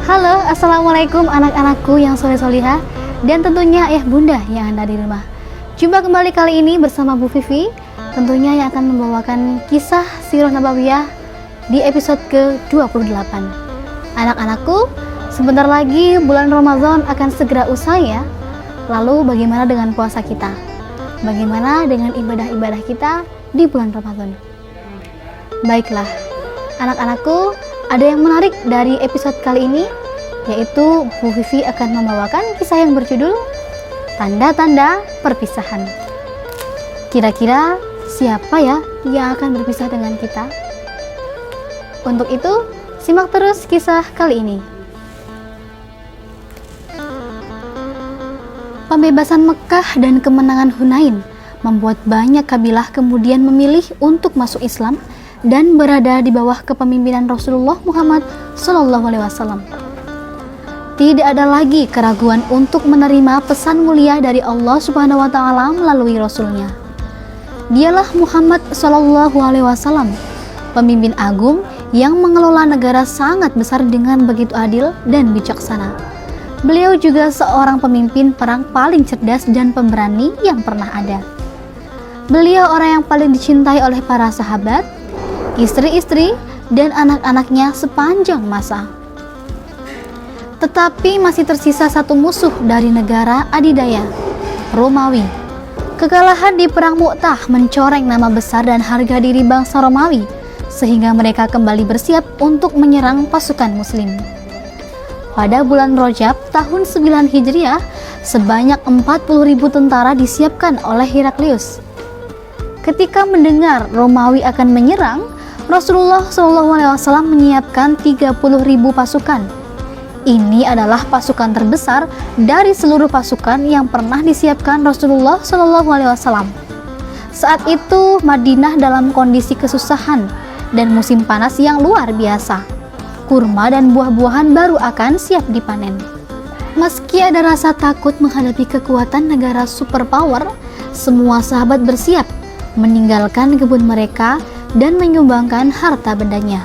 Halo, assalamualaikum anak-anakku yang soleh-solihah dan tentunya ayah bunda yang ada di rumah. Jumpa kembali kali ini bersama Bu Vivi, tentunya yang akan membawakan kisah Sirah Nabawiyah di episode ke-28. Anak-anakku, sebentar lagi bulan Ramadan akan segera usai ya. Lalu bagaimana dengan puasa kita? Bagaimana dengan ibadah-ibadah kita di bulan Ramadan? Baiklah, anak-anakku, ada yang menarik dari episode kali ini, yaitu Bu Vivi akan membawakan kisah yang berjudul Tanda-tanda Perpisahan. Kira-kira siapa ya yang akan berpisah dengan kita? Untuk itu, simak terus kisah kali ini. Pembebasan Mekah dan kemenangan Hunain membuat banyak kabilah kemudian memilih untuk masuk Islam dan berada di bawah kepemimpinan Rasulullah Muhammad SAW. Tidak ada lagi keraguan untuk menerima pesan mulia dari Allah Subhanahu wa Ta'ala melalui Rasulnya. Dialah Muhammad SAW, pemimpin agung yang mengelola negara sangat besar dengan begitu adil dan bijaksana. Beliau juga seorang pemimpin perang paling cerdas dan pemberani yang pernah ada. Beliau orang yang paling dicintai oleh para sahabat, istri-istri, dan anak-anaknya sepanjang masa. Tetapi masih tersisa satu musuh dari negara adidaya, Romawi. Kekalahan di Perang Mu'tah mencoreng nama besar dan harga diri bangsa Romawi, sehingga mereka kembali bersiap untuk menyerang pasukan Muslim. Pada bulan Rajab tahun 9 Hijriah, sebanyak 40.000 tentara disiapkan oleh Heraklius. Ketika mendengar Romawi akan menyerang, Rasulullah SAW menyiapkan 30.000 pasukan. Ini adalah pasukan terbesar dari seluruh pasukan yang pernah disiapkan Rasulullah SAW. Saat itu Madinah dalam kondisi kesusahan dan musim panas yang luar biasa. Kurma dan buah-buahan baru akan siap dipanen. Meski ada rasa takut menghadapi kekuatan negara superpower, semua sahabat bersiap meninggalkan kebun mereka dan menyumbangkan harta bendanya.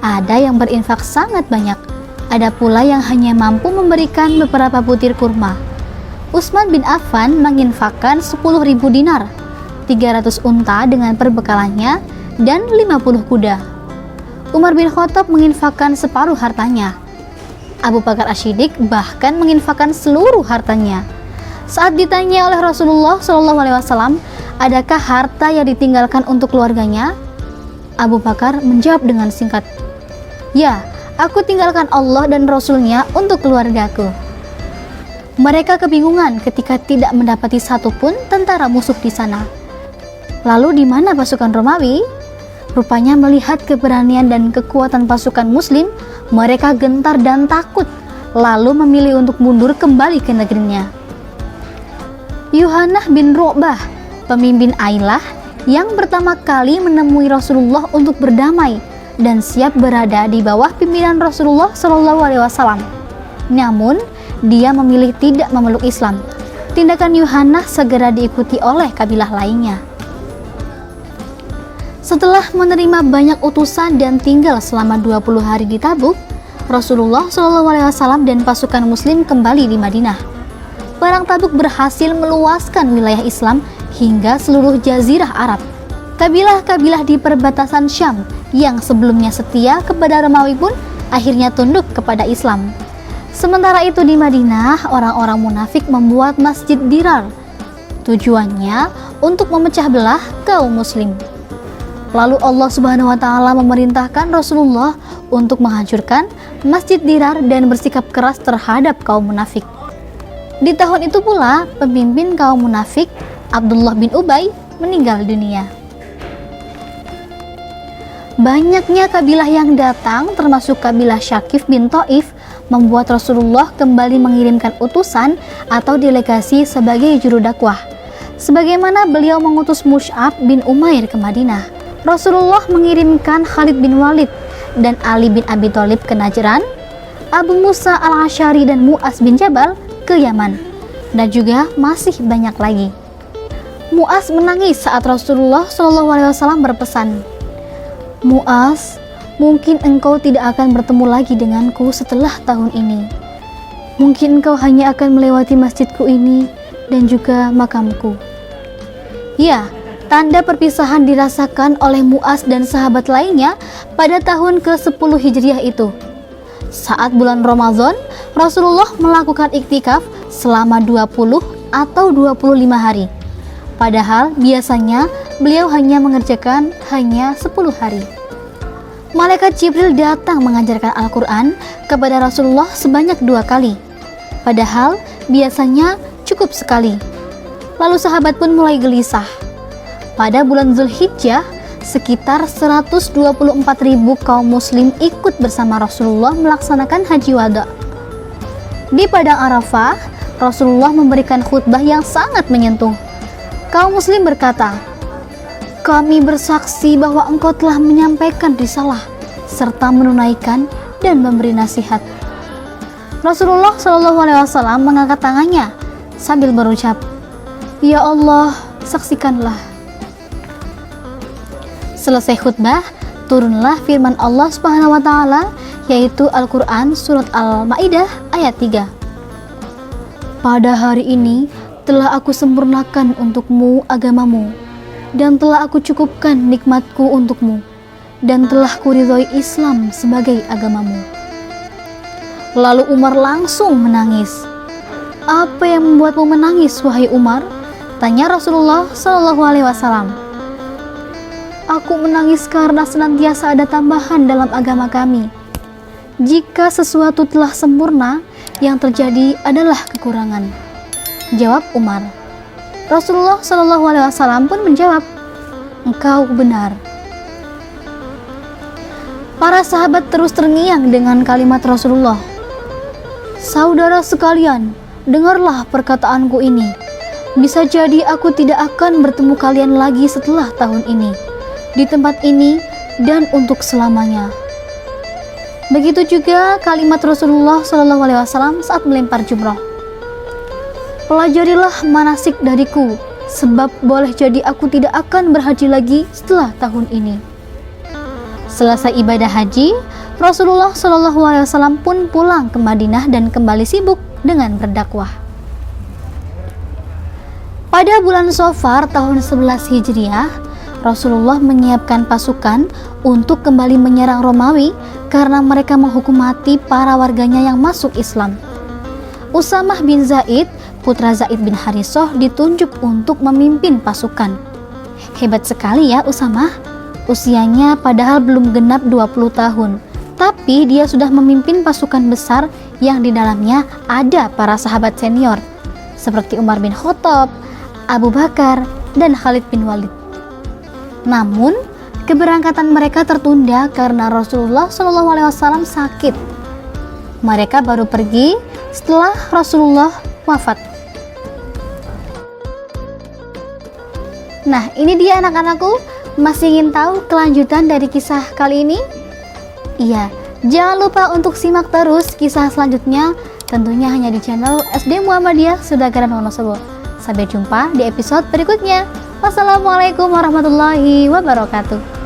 Ada yang berinfak sangat banyak, ada pula yang hanya mampu memberikan beberapa butir kurma. Utsman bin Affan menginfakkan 10.000 dinar, 300 unta dengan perbekalannya, dan 50 kuda. Umar bin Khattab menginfakkan separuh hartanya. Abu Bakar As-Siddiq bahkan menginfakkan seluruh hartanya. Saat ditanya oleh Rasulullah SAW, adakah harta yang ditinggalkan untuk keluarganya? Abu Bakar menjawab dengan singkat, "Ya, aku tinggalkan Allah dan Rasulnya untuk keluargaku." Mereka kebingungan ketika tidak mendapati satupun tentara musuh di sana. Lalu di mana pasukan Romawi? Rupanya melihat keberanian dan kekuatan pasukan Muslim, mereka gentar dan takut, lalu memilih untuk mundur kembali ke negerinya. Yuhannah bin Ru'bah, pemimpin Ailah yang pertama kali menemui Rasulullah untuk berdamai dan siap berada di bawah pimpinan Rasulullah SAW. Namun, dia memilih tidak memeluk Islam. Tindakan Yuhannah segera diikuti oleh kabilah lainnya. Setelah menerima banyak utusan dan tinggal selama 20 hari di Tabuk, Rasulullah SAW dan pasukan Muslim kembali di Madinah. Perang Tabuk berhasil meluaskan wilayah Islam hingga seluruh jazirah Arab. Kabilah-kabilah di perbatasan Syam yang sebelumnya setia kepada Romawi pun akhirnya tunduk kepada Islam. Sementara itu di Madinah, orang-orang munafik membuat Masjid Dirar. Tujuannya untuk memecah belah kaum muslim. Lalu Allah Subhanahu wa Ta'ala memerintahkan Rasulullah untuk menghancurkan Masjid Dirar dan bersikap keras terhadap kaum munafik. Di tahun itu pula, pemimpin kaum munafik Abdullah bin Ubay meninggal dunia. Banyaknya kabilah yang datang, termasuk kabilah Syakif bin Taif, membuat Rasulullah kembali mengirimkan utusan atau delegasi sebagai juru dakwah. Sebagaimana beliau mengutus Mus'ab bin Umair ke Madinah, Rasulullah mengirimkan Khalid bin Walid dan Ali bin Abi Thalib ke Najran, Abu Musa al-Asy'ari dan Mu'az bin Jabal ke Yaman, dan juga masih banyak lagi. Mu'az menangis saat Rasulullah SAW berpesan, "Mu'az, mungkin engkau tidak akan bertemu lagi denganku setelah tahun ini. Mungkin engkau hanya akan melewati masjidku ini dan juga makamku. Ya, tanda perpisahan dirasakan oleh Mu'az dan sahabat lainnya pada tahun ke-10 Hijriah itu. Saat bulan Ramadan, Rasulullah melakukan iktikaf selama 20 atau 25 hari. Padahal biasanya beliau hanya mengerjakan hanya 10 hari. Malaikat Jibril datang mengajarkan Al-Quran kepada Rasulullah sebanyak 2 kali. Padahal biasanya cukup sekali. Lalu sahabat pun mulai gelisah. Pada bulan Zulhijjah, sekitar 124.000 kaum muslim ikut bersama Rasulullah melaksanakan haji wada. Di padang Arafah, Rasulullah memberikan khutbah yang sangat menyentuh. Kaum muslim berkata, "Kami bersaksi bahwa engkau telah menyampaikan risalah serta menunaikan dan memberi nasihat." Rasulullah SAW mengangkat tangannya sambil berucap, "Ya Allah, saksikanlah." Selesai khutbah, turunlah firman Allah Subhanahu wa taala, yaitu Al-Qur'an surat Al-Maidah ayat 3. "Pada hari ini telah aku sempurnakan untukmu agamamu, dan telah aku cukupkan nikmatku untukmu, dan telah kuridhoi Islam sebagai agamamu." Lalu Umar langsung menangis. "Apa yang membuatmu menangis, wahai Umar?" tanya Rasulullah SAW. "Aku menangis karena senantiasa ada tambahan dalam agama kami. Jika sesuatu telah sempurna, yang terjadi adalah kekurangan," jawab Umar. Rasulullah SAW pun menjawab, "Engkau benar." Para sahabat terus terngiang dengan kalimat Rasulullah. "Saudara sekalian, dengarlah perkataanku ini. Bisa jadi aku tidak akan bertemu kalian lagi setelah tahun ini, di tempat ini dan untuk selamanya." Begitu juga kalimat Rasulullah SAW saat melempar jumrah. "Pelajarilah manasik dariku, sebab boleh jadi aku tidak akan berhaji lagi setelah tahun ini." Selesai ibadah haji, Rasulullah SAW pun pulang ke Madinah dan kembali sibuk dengan berdakwah. Pada bulan Safar tahun 11 Hijriah, Rasulullah menyiapkan pasukan untuk kembali menyerang Romawi karena mereka menghukum mati para warganya yang masuk Islam. Usamah bin Zaid, putra Zaid bin Harithah, ditunjuk untuk memimpin pasukan. Hebat sekali ya Usamah. Usianya padahal belum genap 20 tahun, tapi dia sudah memimpin pasukan besar yang di dalamnya ada para sahabat senior seperti Umar bin Khattab, Abu Bakar, dan Khalid bin Walid. Namun, keberangkatan mereka tertunda karena Rasulullah SAW sakit. Mereka baru pergi setelah Rasulullah wafat. Nah, ini dia anak-anakku. Masih ingin tahu kelanjutan dari kisah kali ini? Iya, jangan lupa untuk simak terus kisah selanjutnya, tentunya hanya di channel SD Muhammadiyah Sudagaran Wonosobo. Sampai jumpa di episode berikutnya. Wassalamualaikum warahmatullahi wabarakatuh.